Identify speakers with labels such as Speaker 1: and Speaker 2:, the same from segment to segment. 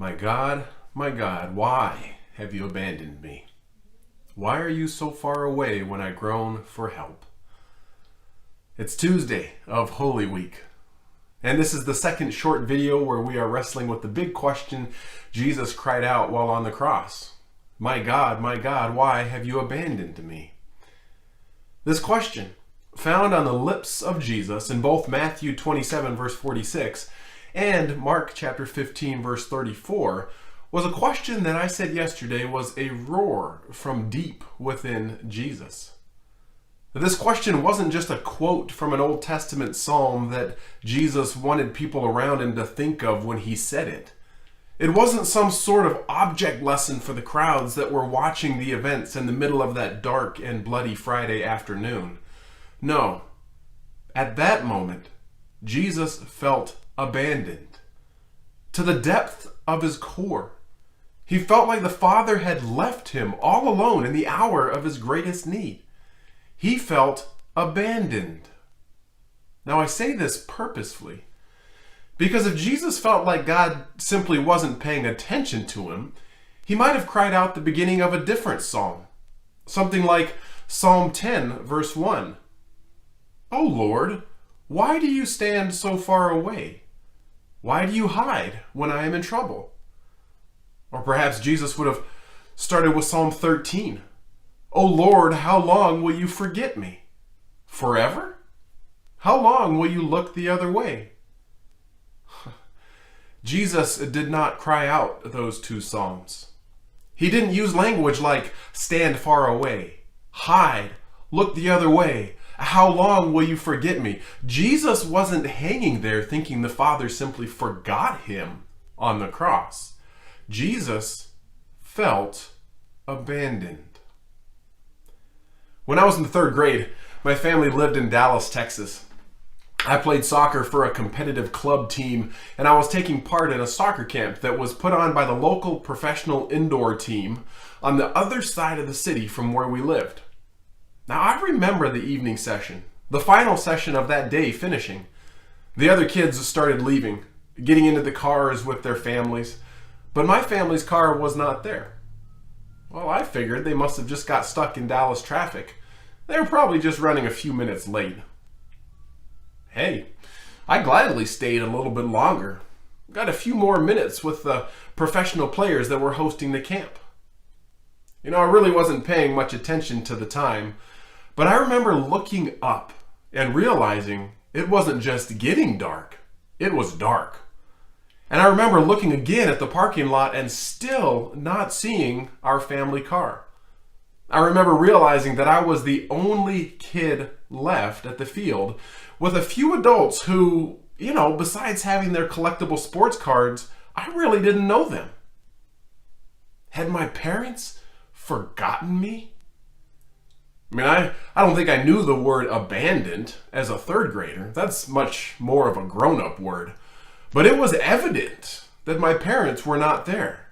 Speaker 1: my God, why have you abandoned me? Why are you so far away when I groan for help? It's Tuesday of Holy Week, and this is the second short video where we are wrestling with the big question Jesus cried out while on the cross. My God, why have you abandoned me? This question, found on the lips of Jesus in both Matthew 27 verse 46 and Mark chapter 15 verse 34, was a question that I said yesterday was a roar from deep within Jesus. This question wasn't just a quote from an Old Testament psalm that Jesus wanted people around him to think of when he said it. It wasn't some sort of object lesson for the crowds that were watching the events in the middle of that dark and bloody Friday afternoon. No, at that moment, Jesus felt abandoned to the depth of his core. He felt like the Father had left him all alone in the hour of his greatest need. He felt abandoned. Now, I say this purposefully because if Jesus felt like God simply wasn't paying attention to him, he might have cried out the beginning of a different psalm. Something like Psalm 10, verse 1. "O Lord, why do you stand so far away? Why do you hide when I am in trouble?" Or perhaps Jesus would have started with Psalm 13. "O Lord, how long will you forget me? Forever? How long will you look the other way?" Jesus did not cry out those two psalms. He didn't use language like stand far away, hide, look the other way, how long will you forget me? Jesus wasn't hanging there thinking the Father simply forgot him on the cross. Jesus felt abandoned. When I was in the third grade, my family lived in Dallas, Texas. I played soccer for a competitive club team, and I was taking part in a soccer camp that was put on by the local professional indoor team on the other side of the city from where we lived. Now, I remember the evening session, the final session of that day finishing. The other kids started leaving, getting into the cars with their families, but my family's car was not there. Well, I figured they must have just got stuck in Dallas traffic. They were probably just running a few minutes late. Hey, I gladly stayed a little bit longer. Got a few more minutes with the professional players that were hosting the camp. I really wasn't paying much attention to the time, but I remember looking up and realizing it wasn't just getting dark, it was dark. And I remember looking again at the parking lot and still not seeing our family car. I remember realizing that I was the only kid left at the field with a few adults who, besides having their collectible sports cards, I really didn't know them. Had my parents forgotten me? I don't think I knew the word abandoned as a third grader. That's much more of a grown-up word. But it was evident that my parents were not there.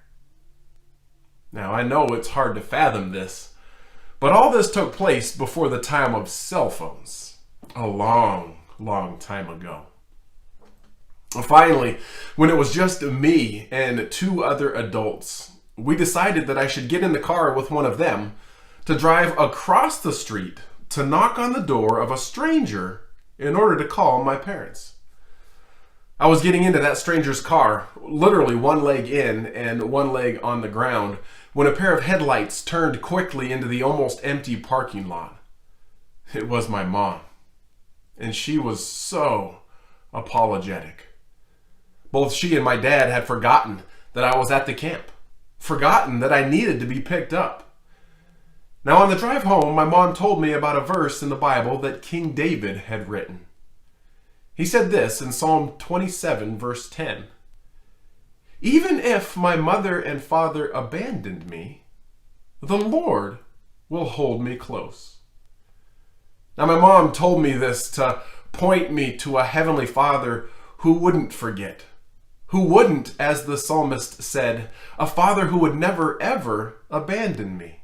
Speaker 1: Now, I know it's hard to fathom this, but all this took place before the time of cell phones, a long, long time ago. Finally, when it was just me and two other adults, we decided that I should get in the car with one of them to drive across the street to knock on the door of a stranger in order to call my parents. I was getting into that stranger's car, literally one leg in and one leg on the ground, when a pair of headlights turned quickly into the almost empty parking lot. It was my mom, and she was so apologetic. Both she and my dad had forgotten that I was at the camp, forgotten that I needed to be picked up. Now, on the drive home, my mom told me about a verse in the Bible that King David had written. He said this in Psalm 27, verse 10. "Even if my mother and father abandoned me, the Lord will hold me close." Now, my mom told me this to point me to a heavenly Father who wouldn't forget, who wouldn't, as the psalmist said, a Father who would never, ever abandon me.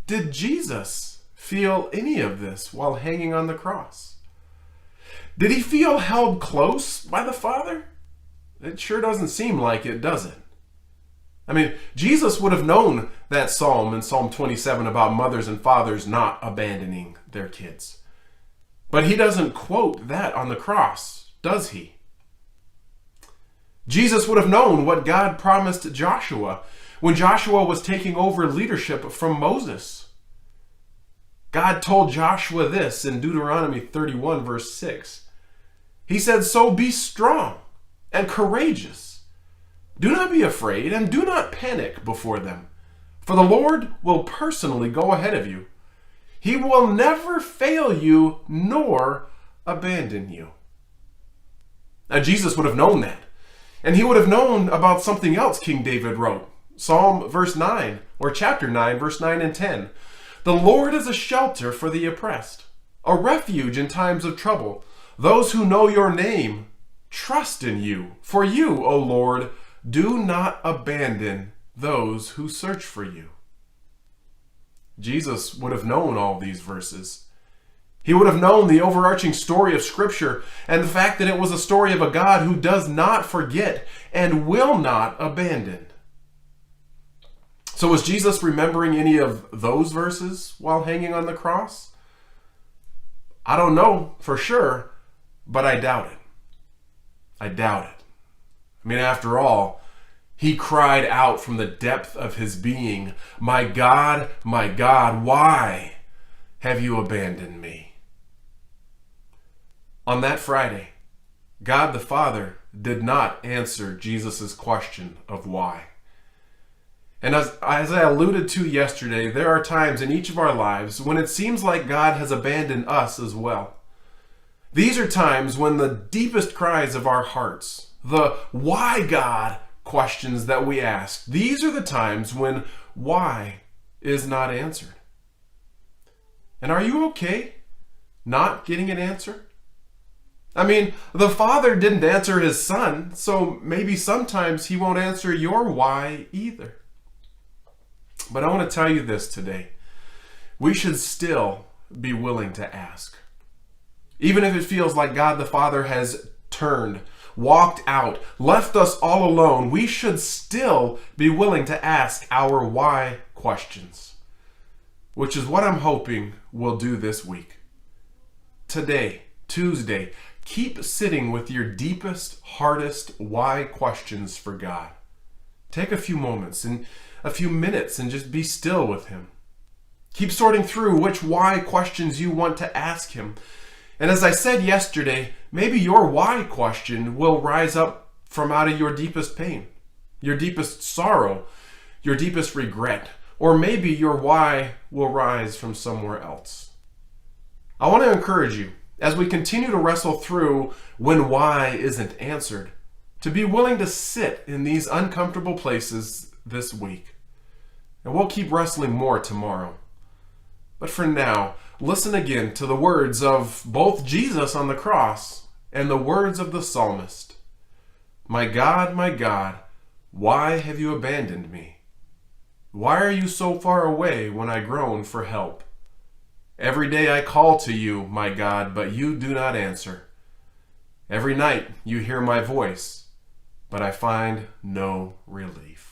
Speaker 1: Did Jesus feel any of this while hanging on the cross? Did he feel held close by the Father? It sure doesn't seem like it, does it? I mean, Jesus would have known that psalm in Psalm 27 about mothers and fathers not abandoning their kids. But he doesn't quote that on the cross, does he? Jesus would have known what God promised Joshua when Joshua was taking over leadership from Moses. God told Joshua this in Deuteronomy 31, verse 6. He said, "So be strong and courageous. Do not be afraid and do not panic before them, for the Lord will personally go ahead of you. He will never fail you nor abandon you." Now, Jesus would have known that. And he would have known about something else King David wrote. Psalm verse 9, or chapter 9, verse 9 and 10. "The Lord is a shelter for the oppressed, a refuge in times of trouble. Those who know your name trust in you. For you, O Lord, do not abandon those who search for you." Jesus would have known all these verses. He would have known the overarching story of Scripture and the fact that it was a story of a God who does not forget and will not abandon. So was Jesus remembering any of those verses while hanging on the cross? I don't know for sure, but I doubt it. I doubt it. I mean, after all, he cried out from the depth of his being, my God, why have you abandoned me?" On that Friday, God the Father did not answer Jesus' question of why. And as I alluded to yesterday, there are times in each of our lives when it seems like God has abandoned us as well. These are times when the deepest cries of our hearts, the "why God" questions that we ask, these are the times when why is not answered. And are you okay not getting an answer? I mean, the Father didn't answer his Son, so maybe sometimes he won't answer your why either. But I want to tell you this today. We should still be willing to ask. Even if it feels like God the Father has turned, walked out, left us all alone, we should still be willing to ask our why questions, which is what I'm hoping we'll do this week. Today, Tuesday, keep sitting with your deepest, hardest why questions for God. Take a few moments and a few minutes and just be still with him. Keep sorting through which why questions you want to ask him. And as I said yesterday, maybe your why question will rise up from out of your deepest pain, your deepest sorrow, your deepest regret, or maybe your why will rise from somewhere else. I want to encourage you, as we continue to wrestle through when why isn't answered, to be willing to sit in these uncomfortable places this week. And we'll keep wrestling more tomorrow. But for now, listen again to the words of both Jesus on the cross and the words of the psalmist. My God, why have you abandoned me? Why are you so far away when I groan for help? Every day I call to you, my God, but you do not answer. Every night you hear my voice, but I find no relief."